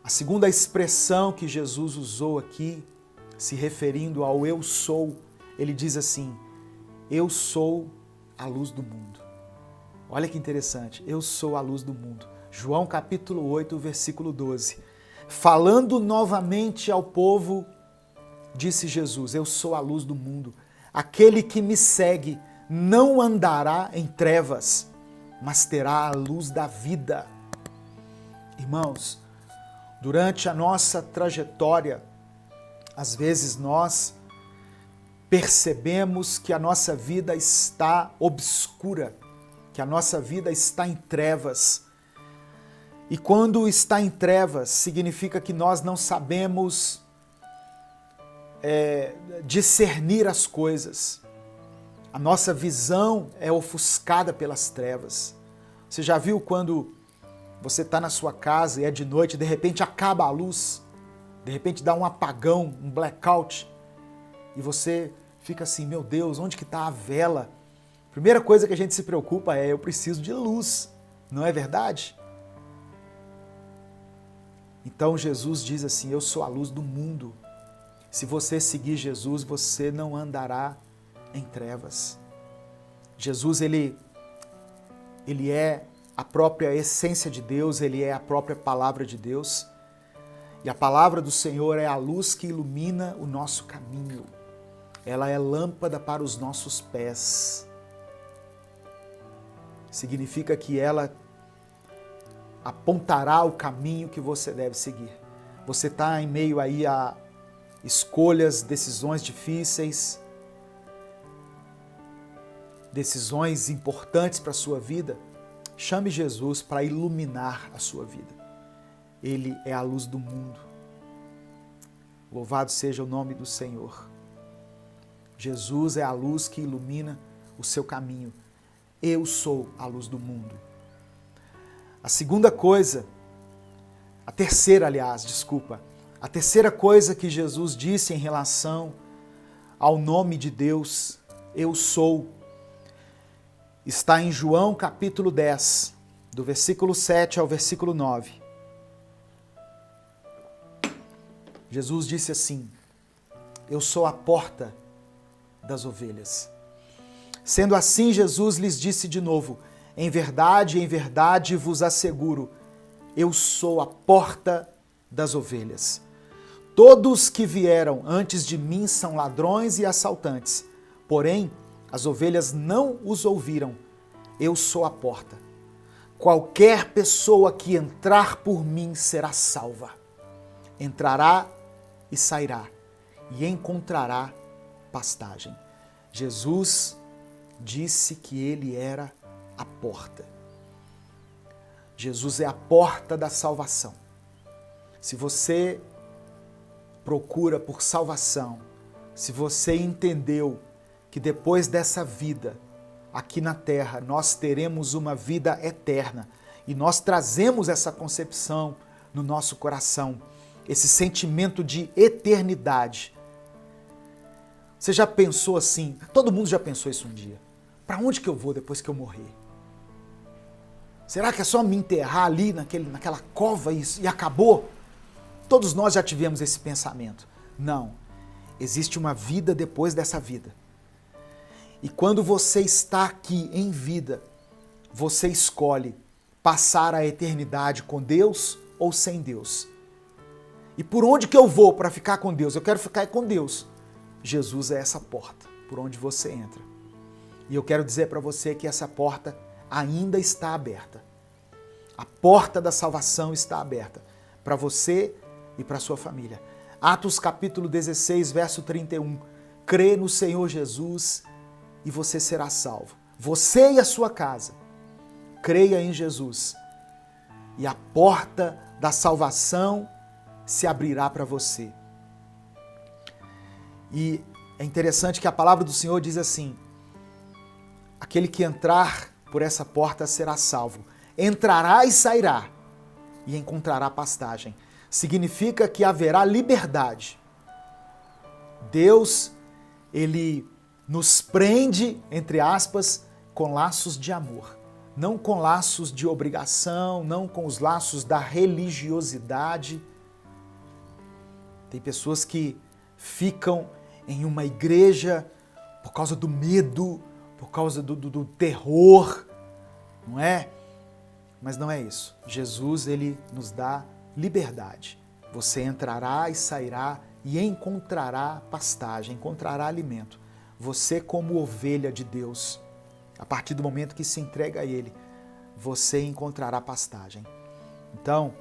A segunda expressão que Jesus usou aqui, se referindo ao eu sou, ele diz assim: eu sou a luz do mundo. Olha que interessante, eu sou a luz do mundo. João capítulo 8, versículo 12. Falando novamente ao povo, disse Jesus: eu sou a luz do mundo. Aquele que me segue não andará em trevas, mas terá a luz da vida. Irmãos, durante a nossa trajetória, às vezes nós percebemos que a nossa vida está obscura, que a nossa vida está em trevas. E quando está em trevas, significa que nós não sabemos discernir as coisas. A nossa visão é ofuscada pelas trevas. Você já viu quando você está na sua casa e é de noite, de repente acaba a luz, de repente dá um apagão, um blackout, e você fica assim: meu Deus, onde que está a vela? Primeira coisa que a gente se preocupa é: eu preciso de luz, não é verdade? Então Jesus diz assim: eu sou a luz do mundo. Se você seguir Jesus, você não andará em trevas. Jesus, ele é a própria essência de Deus, ele é a própria palavra de Deus. E a palavra do Senhor é a luz que ilumina o nosso caminho. Ela é lâmpada para os nossos pés. Significa que ela apontará o caminho que você deve seguir. Você está em meio aí a escolhas, decisões difíceis, decisões importantes para a sua vida. Chame Jesus para iluminar a sua vida. Ele é a luz do mundo. Louvado seja o nome do Senhor. Jesus é a luz que ilumina o seu caminho. Eu sou a luz do mundo. A terceira coisa que Jesus disse em relação ao nome de Deus, eu sou, está em João capítulo 10, do versículo 7 ao versículo 9. Jesus disse assim: eu sou a porta das ovelhas. Sendo assim, Jesus lhes disse de novo: em verdade vos asseguro, eu sou a porta das ovelhas. Todos que vieram antes de mim são ladrões e assaltantes, porém as ovelhas não os ouviram. Eu sou a porta. Qualquer pessoa que entrar por mim será salva. Entrará e sairá, e encontrará pastagem. Jesus disse que ele era a porta. Jesus é a porta da salvação. Se você procura por salvação, se você entendeu que depois dessa vida, aqui na terra, nós teremos uma vida eterna, e nós trazemos essa concepção no nosso coração, esse sentimento de eternidade. Você já pensou assim? Todo mundo já pensou isso um dia. Para onde que eu vou depois que eu morrer? Será que é só me enterrar ali naquela cova e acabou? Todos nós já tivemos esse pensamento. Não. Existe uma vida depois dessa vida. E quando você está aqui em vida, você escolhe passar a eternidade com Deus ou sem Deus. E por onde que eu vou para ficar com Deus? Eu quero ficar com Deus. Jesus é essa porta por onde você entra. E eu quero dizer para você que essa porta ainda está aberta. A porta da salvação está aberta para você e para sua família. Atos capítulo 16, verso 31. Crê no Senhor Jesus e você será salvo. Você e a sua casa. Creia em Jesus. E a porta da salvação se abrirá para você. E é interessante que a palavra do Senhor diz assim: aquele que entrar por essa porta será salvo. Entrará e sairá e encontrará pastagem. Significa que haverá liberdade. Deus, ele nos prende, entre aspas, com laços de amor. não com laços de obrigação, não com os laços da religiosidade. Tem pessoas que ficam em uma igreja por causa do medo, por causa do terror, não é? Mas não é isso. Jesus, ele nos dá liberdade. Você entrará e sairá e encontrará pastagem, encontrará alimento. Você, como ovelha de Deus, a partir do momento que se entrega a Ele, você encontrará pastagem. Então,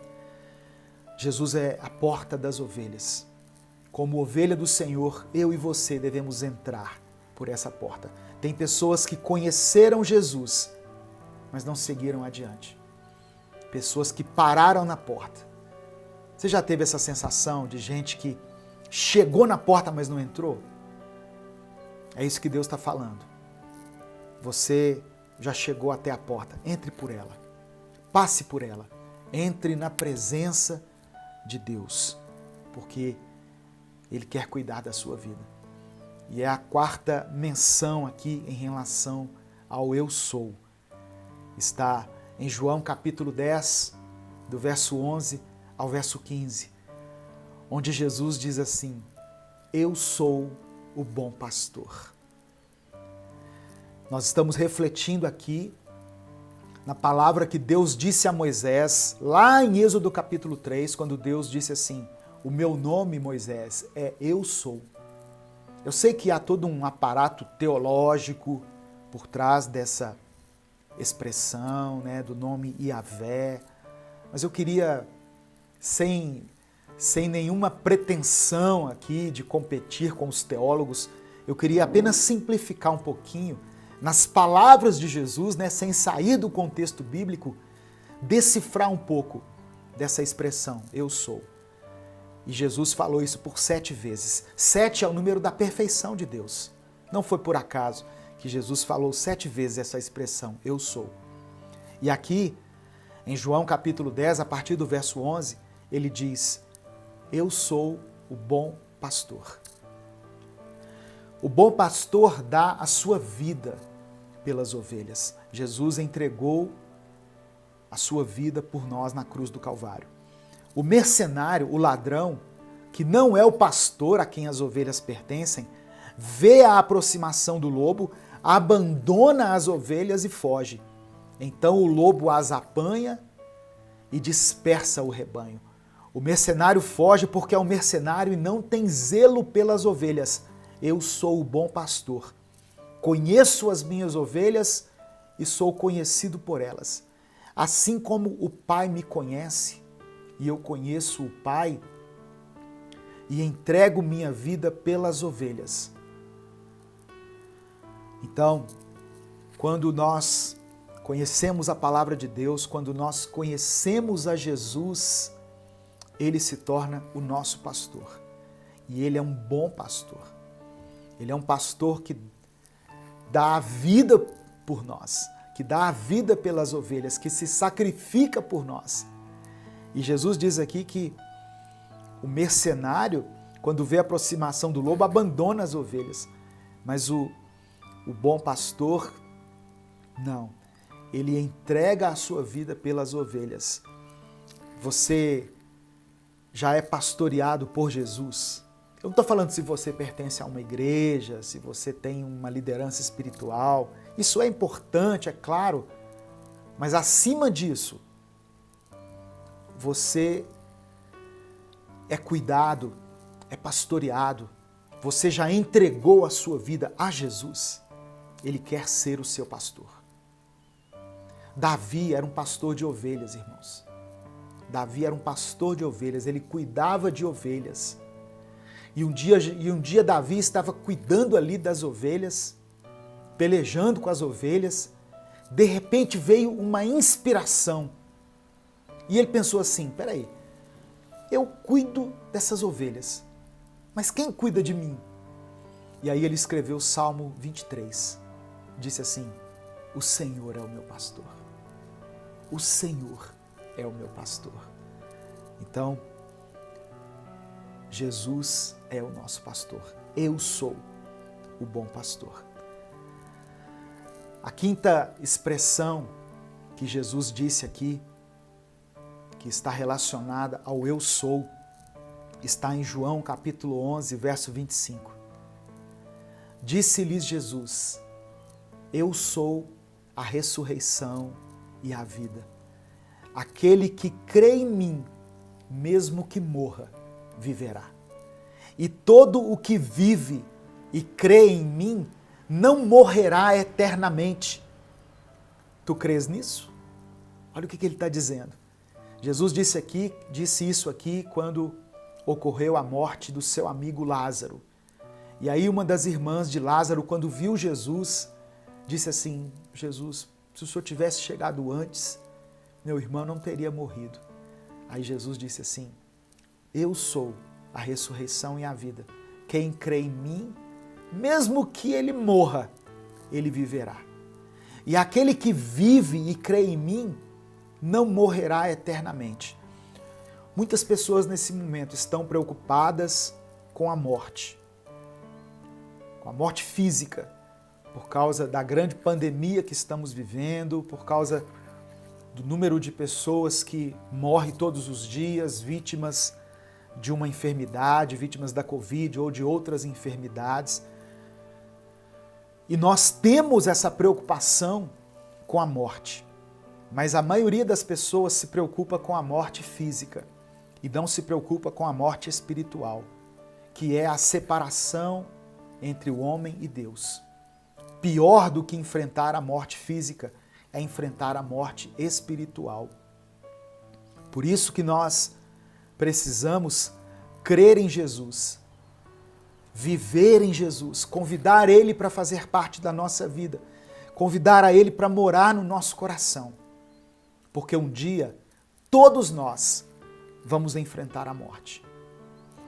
Jesus é a porta das ovelhas. Como ovelha do Senhor, eu e você devemos entrar por essa porta. Tem pessoas que conheceram Jesus, mas não seguiram adiante. Pessoas que pararam na porta. Você já teve essa sensação de gente que chegou na porta, mas não entrou? É isso que Deus está falando. Você já chegou até a porta, entre por ela, passe por ela, entre na presença de Deus, porque Ele quer cuidar da sua vida. E é a quarta menção aqui em relação ao eu sou. Está em João capítulo 10, do verso 11 ao verso 15, onde Jesus diz assim: eu sou o bom pastor. Nós estamos refletindo aqui na palavra que Deus disse a Moisés, lá em Êxodo capítulo 3, quando Deus disse assim: o meu nome, Moisés, é Eu Sou. Eu sei que há todo um aparato teológico por trás dessa expressão, né, do nome Yahvé, mas eu queria, sem nenhuma pretensão aqui de competir com os teólogos, eu queria apenas simplificar um pouquinho nas palavras de Jesus, né, sem sair do contexto bíblico, decifrar um pouco dessa expressão, eu sou. E Jesus falou isso por 7 vezes. 7 é o número da perfeição de Deus. Não foi por acaso que Jesus falou 7 vezes essa expressão, eu sou. E aqui, em João capítulo 10, a partir do verso 11, ele diz: eu sou o bom pastor. O bom pastor dá a sua vida pelas ovelhas. Jesus entregou a sua vida por nós na cruz do Calvário. O mercenário, o ladrão, que não é o pastor a quem as ovelhas pertencem, vê a aproximação do lobo, abandona as ovelhas e foge. Então o lobo as apanha e dispersa o rebanho. O mercenário foge porque é um mercenário e não tem zelo pelas ovelhas. Eu sou o bom pastor. Conheço as minhas ovelhas e sou conhecido por elas. Assim como o Pai me conhece e eu conheço o Pai e entrego minha vida pelas ovelhas. Então, quando nós conhecemos a palavra de Deus, quando nós conhecemos a Jesus, Ele se torna o nosso pastor. E Ele é um bom pastor. Ele é um pastor que dá a vida por nós, que dá a vida pelas ovelhas, que se sacrifica por nós. E Jesus diz aqui que o mercenário, quando vê a aproximação do lobo, abandona as ovelhas. Mas o bom pastor, não. Ele entrega a sua vida pelas ovelhas. Você já é pastoreado por Jesus? Eu não estou falando se você pertence a uma igreja, se você tem uma liderança espiritual. Isso é importante, é claro. Mas acima disso, você é cuidado, é pastoreado. Você já entregou a sua vida a Jesus. Ele quer ser o seu pastor. Davi era um pastor de ovelhas, irmãos. Davi era um pastor de ovelhas, ele cuidava de ovelhas. E um dia Davi estava cuidando ali das ovelhas, pelejando com as ovelhas. De repente veio uma inspiração. E ele pensou assim, peraí, eu cuido dessas ovelhas, mas quem cuida de mim? E aí ele escreveu o Salmo 23. Disse assim, o Senhor é o meu pastor. O Senhor é o meu pastor. Então, Jesus é o nosso pastor. Eu sou o bom pastor. A quinta expressão que Jesus disse aqui, que está relacionada ao eu sou, está em João capítulo 11, verso 25. Disse-lhes Jesus: eu sou a ressurreição e a vida. Aquele que crê em mim, mesmo que morra, viverá. E todo o que vive e crê em mim não morrerá eternamente. Tu crês nisso? Olha o que ele está dizendo. Jesus disse isso aqui quando ocorreu a morte do seu amigo Lázaro. E aí uma das irmãs de Lázaro, quando viu Jesus, disse assim: Jesus, se o senhor tivesse chegado antes, meu irmão não teria morrido. Aí Jesus disse assim: eu sou a ressurreição e a vida. Quem crê em mim, mesmo que ele morra, ele viverá. E aquele que vive e crê em mim, não morrerá eternamente. Muitas pessoas nesse momento estão preocupadas com a morte física, por causa da grande pandemia que estamos vivendo, por causa do número de pessoas que morrem todos os dias, vítimas de uma enfermidade, vítimas da Covid ou de outras enfermidades. E nós temos essa preocupação com a morte. Mas a maioria das pessoas se preocupa com a morte física e não se preocupa com a morte espiritual, que é a separação entre o homem e Deus. Pior do que enfrentar a morte física é enfrentar a morte espiritual. Por isso que nós precisamos crer em Jesus, viver em Jesus, convidar Ele para fazer parte da nossa vida, convidar a Ele para morar no nosso coração. Porque um dia, todos nós vamos enfrentar a morte.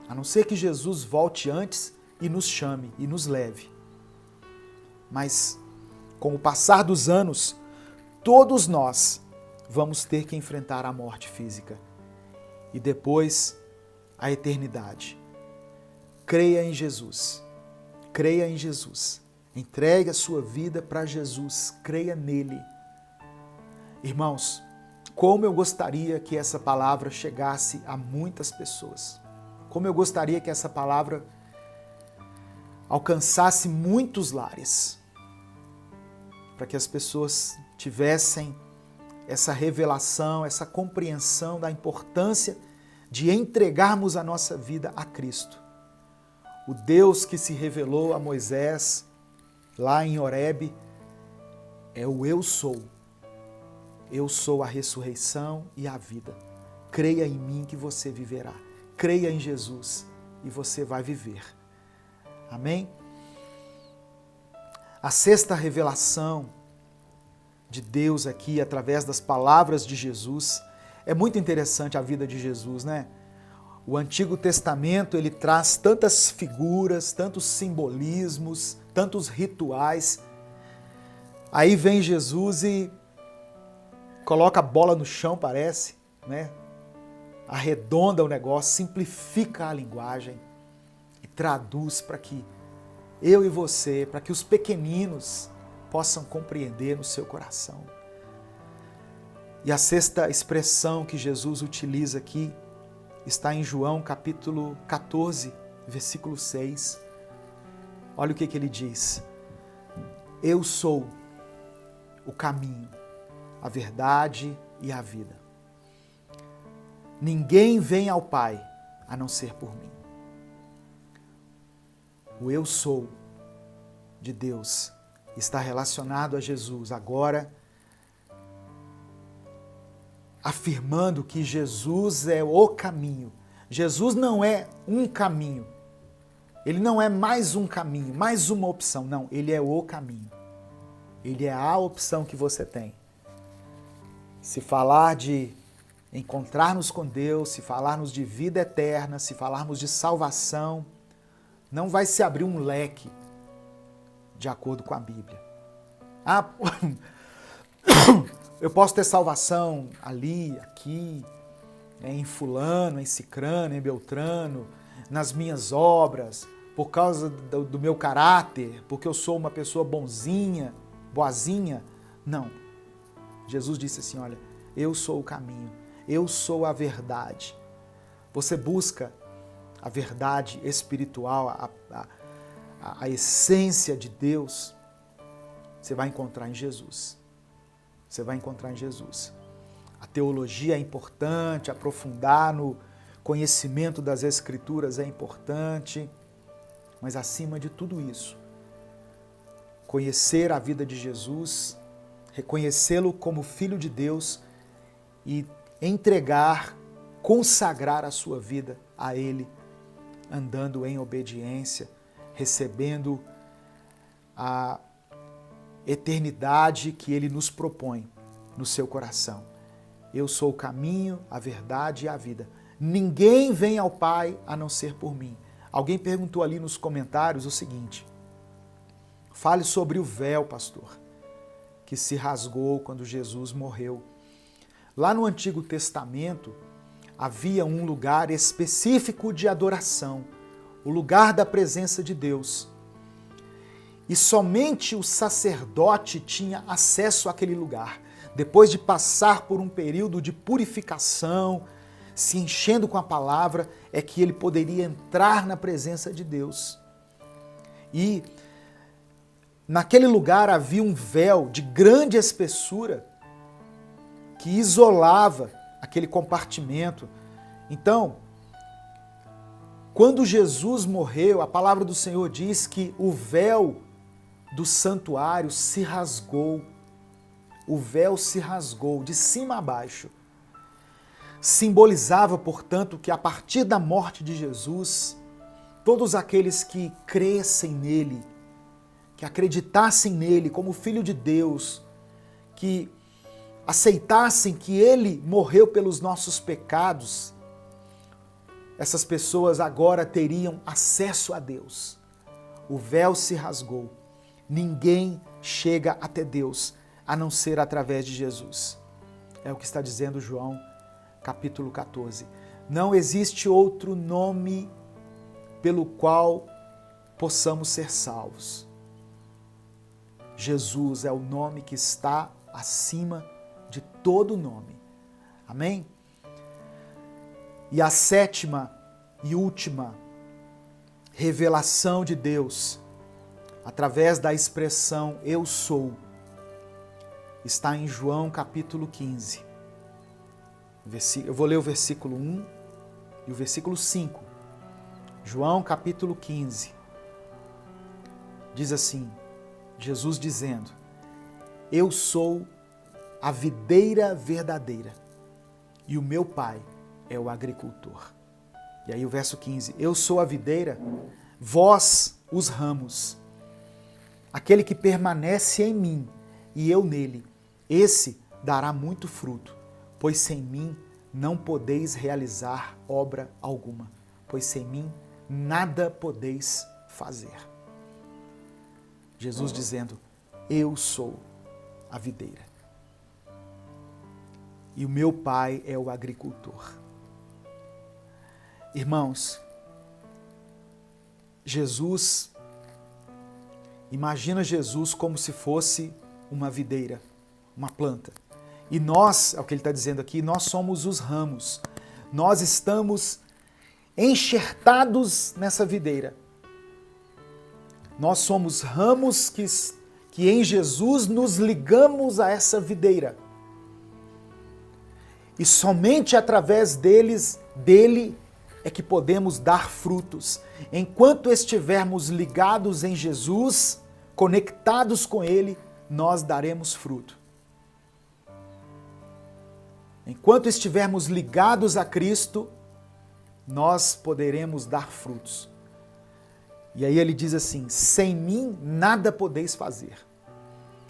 A não ser que Jesus volte antes e nos chame e nos leve. Mas, com o passar dos anos, todos nós vamos ter que enfrentar a morte física. E depois, a eternidade. Creia em Jesus. Creia em Jesus. Entregue a sua vida para Jesus. Creia nele. Irmãos, como eu gostaria que essa palavra chegasse a muitas pessoas. Como eu gostaria que essa palavra alcançasse muitos lares. Para que as pessoas tivessem essa revelação, essa compreensão da importância de entregarmos a nossa vida a Cristo. O Deus que se revelou a Moisés lá em Horebe é o eu sou. Eu sou a ressurreição e a vida. Creia em mim que você viverá. Creia em Jesus e você vai viver. Amém? A sexta revelação de Deus aqui, através das palavras de Jesus, é muito interessante a vida de Jesus, né? O Antigo Testamento, ele traz tantas figuras, tantos simbolismos, tantos rituais. Aí vem Jesus e coloca a bola no chão, parece, né? Arredonda o negócio, simplifica a linguagem e traduz para que eu e você, para que os pequeninos possam compreender no seu coração. E a sexta expressão que Jesus utiliza aqui está em João capítulo 14, versículo 6. Olha o que ele diz. Eu sou o caminho, a verdade e a vida. Ninguém vem ao Pai a não ser por mim. O eu sou de Deus está relacionado a Jesus, agora afirmando que Jesus é o caminho. Jesus não é um caminho. Ele não é mais um caminho, mais uma opção. Não, ele é o caminho. Ele é a opção que você tem. Se falar de encontrar-nos com Deus, se falarmos de vida eterna, se falarmos de salvação, não vai se abrir um leque de acordo com a Bíblia. Ah, eu posso ter salvação ali, aqui, em fulano, em cicrano, em beltrano, nas minhas obras, por causa do meu caráter, porque eu sou uma pessoa bonzinha, boazinha. Não. Jesus disse assim, olha, eu sou o caminho, eu sou a verdade. Você busca a verdade espiritual, a essência de Deus, você vai encontrar em Jesus. Você vai encontrar em Jesus. A teologia é importante, aprofundar no conhecimento das Escrituras é importante, mas acima de tudo isso, conhecer a vida de Jesus, reconhecê-lo como Filho de Deus e entregar, consagrar a sua vida a Ele, andando em obediência, recebendo a eternidade que Ele nos propõe no seu coração. Eu sou o caminho, a verdade e a vida. Ninguém vem ao Pai a não ser por mim. Alguém perguntou ali nos comentários o seguinte: fale sobre o véu, pastor, que se rasgou quando Jesus morreu. Lá no Antigo Testamento havia um lugar específico de adoração, o lugar da presença de Deus. E somente o sacerdote tinha acesso àquele lugar. Depois de passar por um período de purificação, se enchendo com a palavra, é que ele poderia entrar na presença de Deus. E naquele lugar havia um véu de grande espessura que isolava aquele compartimento. Então, quando Jesus morreu, a palavra do Senhor diz que o véu do santuário se rasgou. O véu se rasgou de cima a baixo. Simbolizava, portanto, que a partir da morte de Jesus, todos aqueles que crescem nele, que acreditassem nele como Filho de Deus, que aceitassem que ele morreu pelos nossos pecados, essas pessoas agora teriam acesso a Deus. O véu se rasgou. Ninguém chega até Deus a não ser através de Jesus. É o que está dizendo João, capítulo 14. Não existe outro nome pelo qual possamos ser salvos. Jesus é o nome que está acima de todo nome. Amém? E a sétima e última revelação de Deus, através da expressão eu sou, está em João capítulo 15. Eu vou ler o versículo 1 e o versículo 5. João capítulo 15. Diz assim, Jesus dizendo, eu sou a videira verdadeira e o meu Pai é o agricultor. E aí o verso 15, eu sou a videira, vós os ramos. Aquele que permanece em mim e eu nele, esse dará muito fruto, pois sem mim não podeis realizar obra alguma, pois sem mim nada podeis fazer. Jesus dizendo, eu sou a videira e o meu Pai é o agricultor. Irmãos, Jesus, imagina Jesus como se fosse uma videira, uma planta. E nós, é o que ele está dizendo aqui, nós somos os ramos. Nós estamos enxertados nessa videira. Nós somos ramos que em Jesus nos ligamos a essa videira. E somente através dele é que podemos dar frutos. Enquanto estivermos ligados em Jesus, conectados com Ele, nós daremos fruto. Enquanto estivermos ligados a Cristo, nós poderemos dar frutos. E aí ele diz assim, sem mim nada podeis fazer.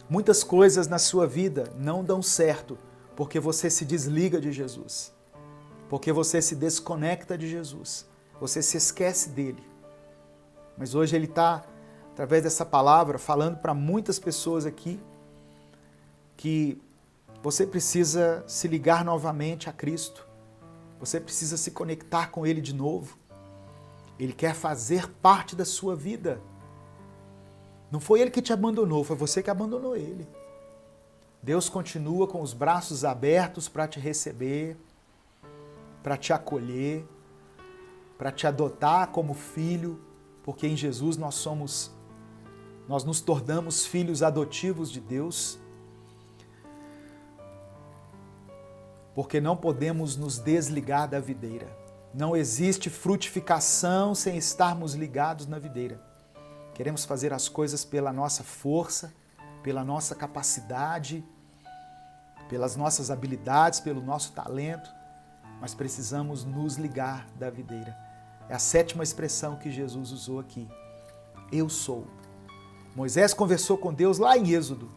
Muitas coisas na sua vida não dão certo porque você se desliga de Jesus. Porque você se desconecta de Jesus. Você se esquece dele. Mas hoje ele está, através dessa palavra, falando para muitas pessoas aqui que você precisa se ligar novamente a Cristo. Você precisa se conectar com Ele de novo. Ele quer fazer parte da sua vida. Não foi Ele que te abandonou, foi você que abandonou Ele. Deus continua com os braços abertos para te receber, para te acolher, para te adotar como filho, porque em Jesus nós nos tornamos filhos adotivos de Deus, porque não podemos nos desligar da videira. Não existe frutificação sem estarmos ligados na videira. Queremos fazer as coisas pela nossa força, pela nossa capacidade, pelas nossas habilidades, pelo nosso talento, mas precisamos nos ligar da videira. É a 7ª expressão que Jesus usou aqui. Eu sou. Moisés conversou com Deus lá em Êxodo.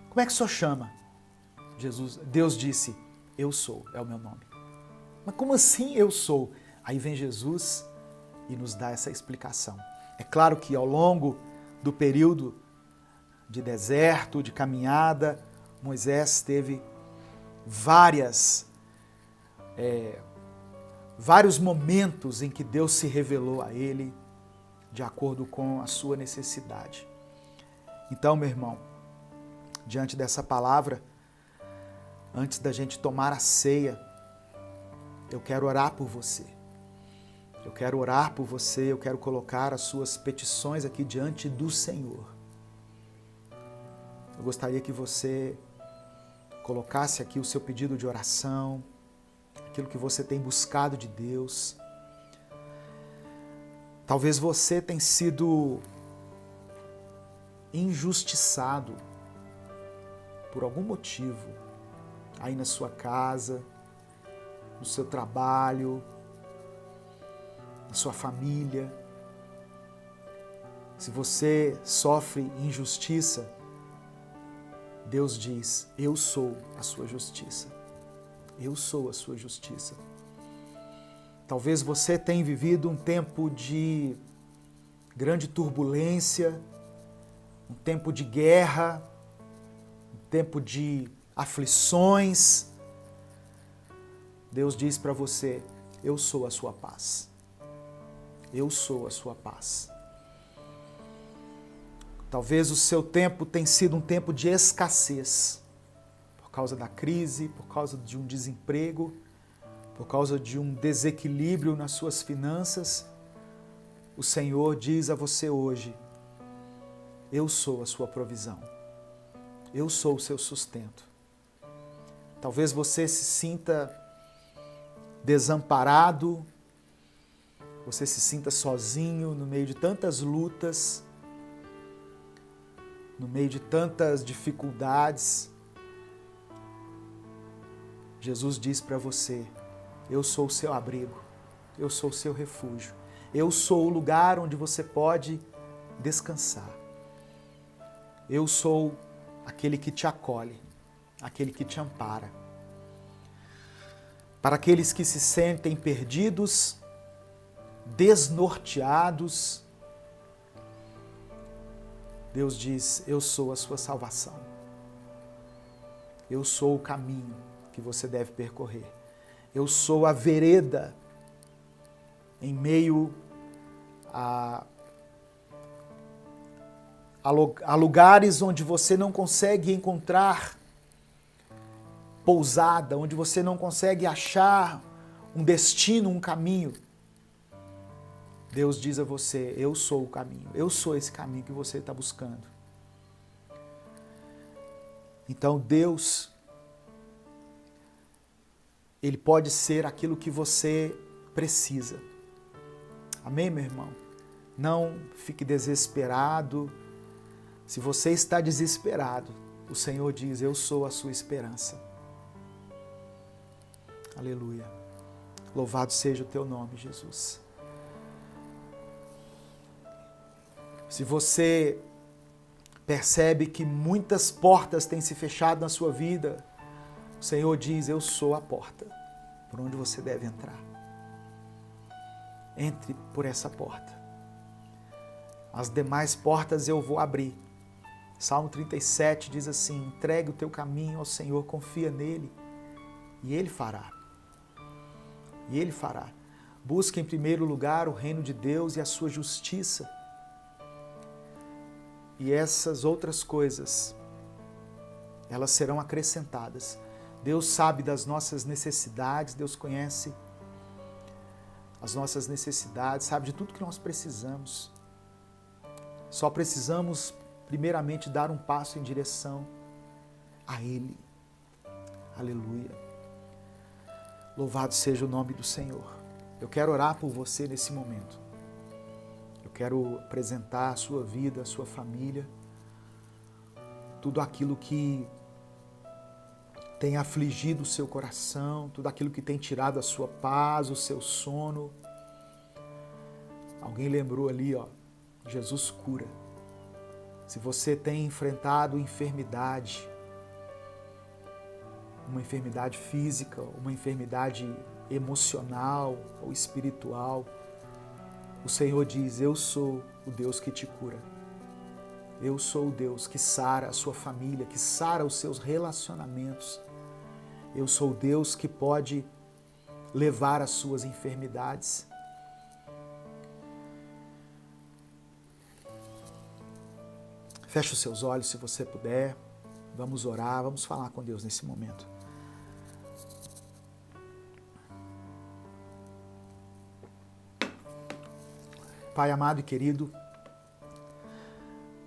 Como é que o senhor chama? Deus disse, eu sou, é o meu nome. Mas como assim eu sou? Aí vem Jesus e nos dá essa explicação. É claro que ao longo do período de deserto, de caminhada, Moisés teve vários momentos em que Deus se revelou a ele de acordo com a sua necessidade. Então, meu irmão, diante dessa palavra, antes da gente tomar a ceia, eu quero orar por você. Eu quero orar por você, eu quero colocar as suas petições aqui diante do Senhor. Eu gostaria que você colocasse aqui o seu pedido de oração, aquilo que você tem buscado de Deus. Talvez você tenha sido injustiçado por algum motivo, aí na sua casa, no seu trabalho, na sua família. Se você sofre injustiça, Deus diz, eu sou a sua justiça. Eu sou a sua justiça. Talvez você tenha vivido um tempo de grande turbulência, um tempo de guerra, um tempo de aflições. Deus diz para você, eu sou a sua paz. Eu sou a sua paz. Talvez o seu tempo tenha sido um tempo de escassez, por causa da crise, por causa de um desemprego, por causa de um desequilíbrio nas suas finanças. O Senhor diz a você hoje, eu sou a sua provisão, eu sou o seu sustento. Talvez você se sinta desamparado, você se sinta sozinho no meio de tantas lutas, no meio de tantas dificuldades. Jesus diz para você, eu sou o seu abrigo, eu sou o seu refúgio, eu sou o lugar onde você pode descansar. Eu sou aquele que te acolhe, aquele que te ampara. Para aqueles que se sentem perdidos, desnorteados, Deus diz, eu sou a sua salvação. Eu sou o caminho que você deve percorrer. Eu sou a vereda em meio a lugares onde você não consegue encontrar pousada, onde você não consegue achar um destino, um caminho. Deus diz a você, eu sou o caminho, eu sou esse caminho que você está buscando. Então Deus, Ele pode ser aquilo que você precisa. Amém, meu irmão? Não fique desesperado. Se você está desesperado, o Senhor diz, eu sou a sua esperança. Aleluia. Louvado seja o teu nome, Jesus. Se você percebe que muitas portas têm se fechado na sua vida, o Senhor diz, eu sou a porta por onde você deve entrar. Entre por essa porta. As demais portas eu vou abrir. Salmo 37 diz assim, entregue o teu caminho ao Senhor, confia nele e Ele fará. E Ele fará. Busque em primeiro lugar o reino de Deus e a sua justiça. E essas outras coisas elas serão acrescentadas. Deus sabe das nossas necessidades, Deus conhece as nossas necessidades, sabe de tudo que nós precisamos. Só precisamos, primeiramente, dar um passo em direção a Ele. Aleluia. Louvado seja o nome do Senhor. Eu quero orar por você nesse momento. Eu quero apresentar a sua vida, a sua família, tudo aquilo que tem afligido o seu coração, tudo aquilo que tem tirado a sua paz, o seu sono. Alguém lembrou ali, Jesus cura. Se você tem enfrentado enfermidade, uma enfermidade física, uma enfermidade emocional ou espiritual, o Senhor diz: eu sou o Deus que te cura. Eu sou o Deus que sara a sua família, que sara os seus relacionamentos. Eu sou o Deus que pode levar as suas enfermidades. Feche os seus olhos se você puder. Vamos orar, vamos falar com Deus nesse momento. Pai amado e querido,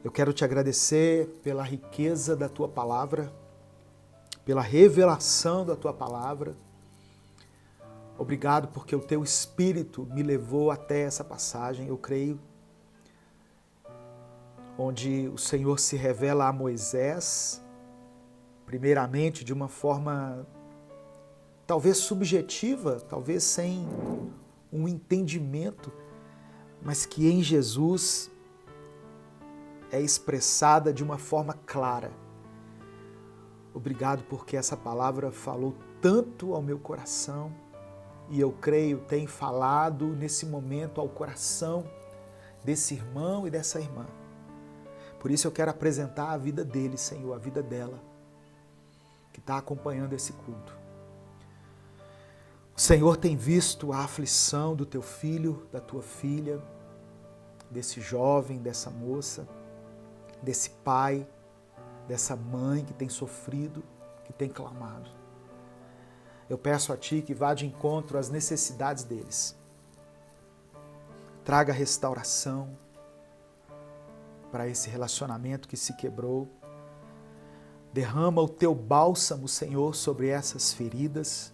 eu quero te agradecer pela riqueza da Tua palavra, pela revelação da Tua palavra. Obrigado porque o Teu Espírito me levou até essa passagem, eu creio, onde o Senhor se revela a Moisés, primeiramente de uma forma talvez subjetiva, talvez sem um entendimento, mas que em Jesus é expressada de uma forma clara. Obrigado porque essa palavra falou tanto ao meu coração e eu creio tem falado nesse momento ao coração desse irmão e dessa irmã. Por isso eu quero apresentar a vida dele, Senhor, a vida dela, que está acompanhando esse culto. O Senhor tem visto a aflição do teu filho, da tua filha, desse jovem, dessa moça, desse pai, dessa mãe que tem sofrido, que tem clamado. Eu peço a Ti que vá de encontro às necessidades deles. Traga restauração para esse relacionamento que se quebrou. Derrama o Teu bálsamo, Senhor, sobre essas feridas.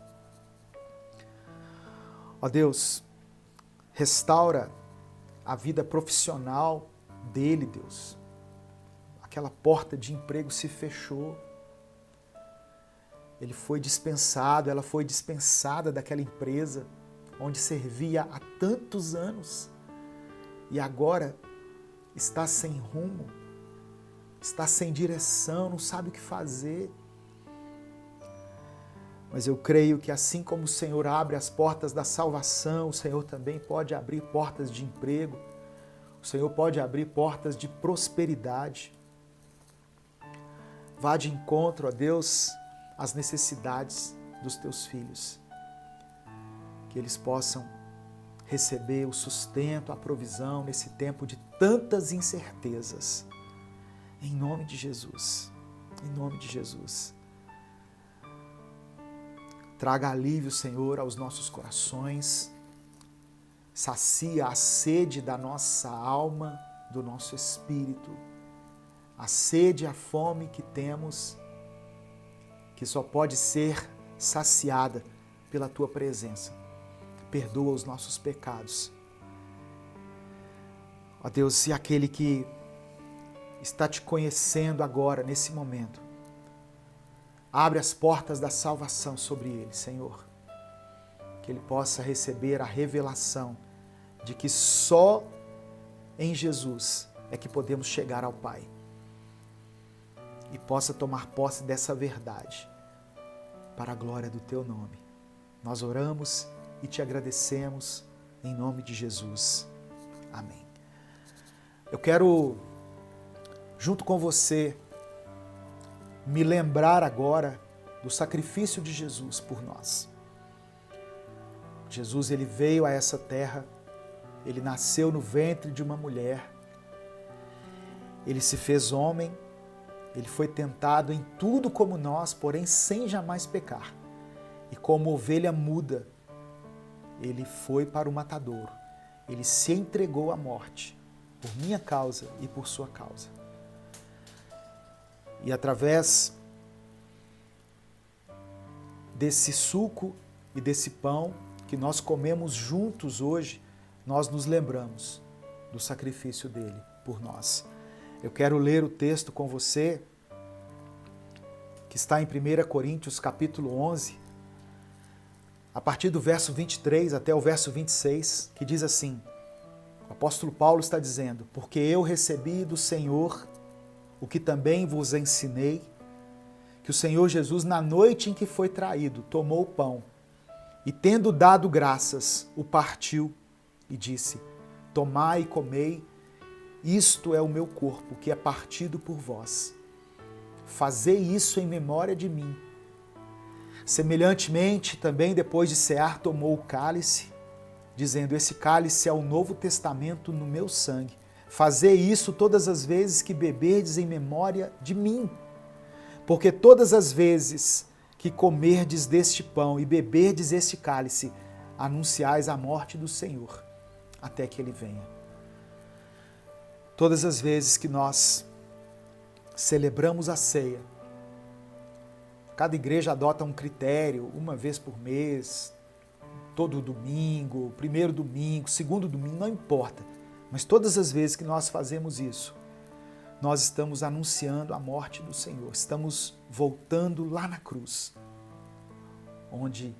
Ó Deus, restaura a vida profissional dele, Deus. Aquela porta de emprego se fechou. Ele foi dispensado, ela foi dispensada daquela empresa onde servia há tantos anos e agora está sem rumo, está sem direção, não sabe o que fazer. Mas eu creio que assim como o Senhor abre as portas da salvação, o Senhor também pode abrir portas de emprego, o Senhor pode abrir portas de prosperidade. Vá de encontro, ó Deus, às necessidades dos teus filhos. Que eles possam receber o sustento, a provisão nesse tempo de tantas incertezas. Em nome de Jesus. Em nome de Jesus. Traga alívio, Senhor, aos nossos corações. Sacia a sede da nossa alma, do nosso espírito. A sede e a fome que temos, que só pode ser saciada pela Tua presença. Perdoa os nossos pecados. Ó Deus, e aquele que está Te conhecendo agora, nesse momento, abre as portas da salvação sobre ele, Senhor. Que ele possa receber a revelação de que só em Jesus é que podemos chegar ao Pai. E possa tomar posse dessa verdade para a glória do Teu nome. Nós oramos e Te agradecemos em nome de Jesus. Amém. Eu quero, junto com você, me lembrar agora do sacrifício de Jesus por nós. Jesus, ele veio a essa terra, ele nasceu no ventre de uma mulher, ele se fez homem, Ele foi tentado em tudo como nós, porém sem jamais pecar. E como ovelha muda, ele foi para o matadouro. Ele se entregou à morte, por minha causa e por sua causa. E através desse suco e desse pão que nós comemos juntos hoje, nós nos lembramos do sacrifício dele por nós. Eu quero ler o texto com você, que está em 1 Coríntios capítulo 11, a partir do verso 23 até o verso 26, que diz assim: o apóstolo Paulo está dizendo: porque eu recebi do Senhor o que também vos ensinei, que o Senhor Jesus, na noite em que foi traído, tomou o pão e, tendo dado graças, o partiu e disse: tomai e comei, isto é o meu corpo, que é partido por vós. Fazei isso em memória de mim. Semelhantemente, também depois de cear, tomou o cálice, dizendo: esse cálice é o novo testamento no meu sangue. Fazei isso todas as vezes que beberdes em memória de mim. Porque todas as vezes que comerdes deste pão e beberdes este cálice, anunciais a morte do Senhor, até que ele venha. Todas as vezes que nós celebramos a ceia, cada igreja adota um critério, uma vez por mês, todo domingo, primeiro domingo, segundo domingo, não importa. Mas todas as vezes que nós fazemos isso, nós estamos anunciando a morte do Senhor. Estamos voltando lá na cruz, onde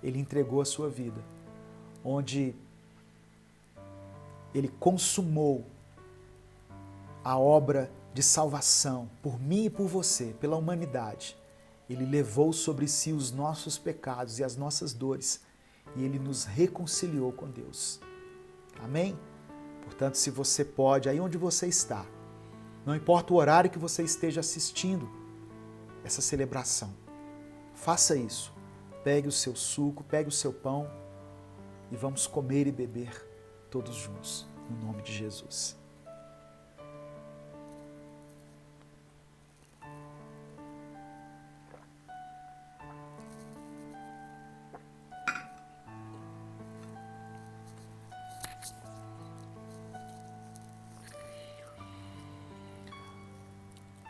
ele entregou a sua vida, onde ele consumou a obra de salvação por mim e por você, pela humanidade. Ele levou sobre si os nossos pecados e as nossas dores e ele nos reconciliou com Deus. Amém? Portanto, se você pode, aí onde você está, não importa o horário que você esteja assistindo essa celebração, faça isso. Pegue o seu suco, pegue o seu pão e vamos comer e beber todos juntos, no nome de Jesus.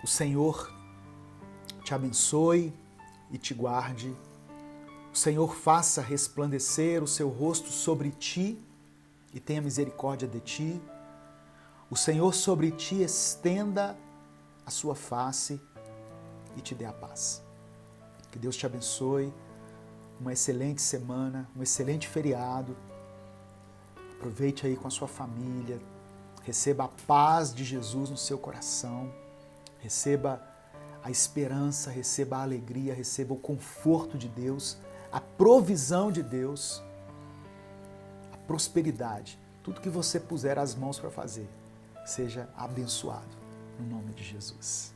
O Senhor te abençoe e te guarde. O Senhor faça resplandecer o seu rosto sobre ti e tenha misericórdia de ti. O Senhor sobre ti estenda a sua face e te dê a paz. Que Deus te abençoe. Uma excelente semana, um excelente feriado. Aproveite aí com a sua família. Receba a paz de Jesus no seu coração. Receba a esperança, receba a alegria, receba o conforto de Deus, a provisão de Deus, a prosperidade. Tudo que você puser as mãos para fazer, seja abençoado no nome de Jesus.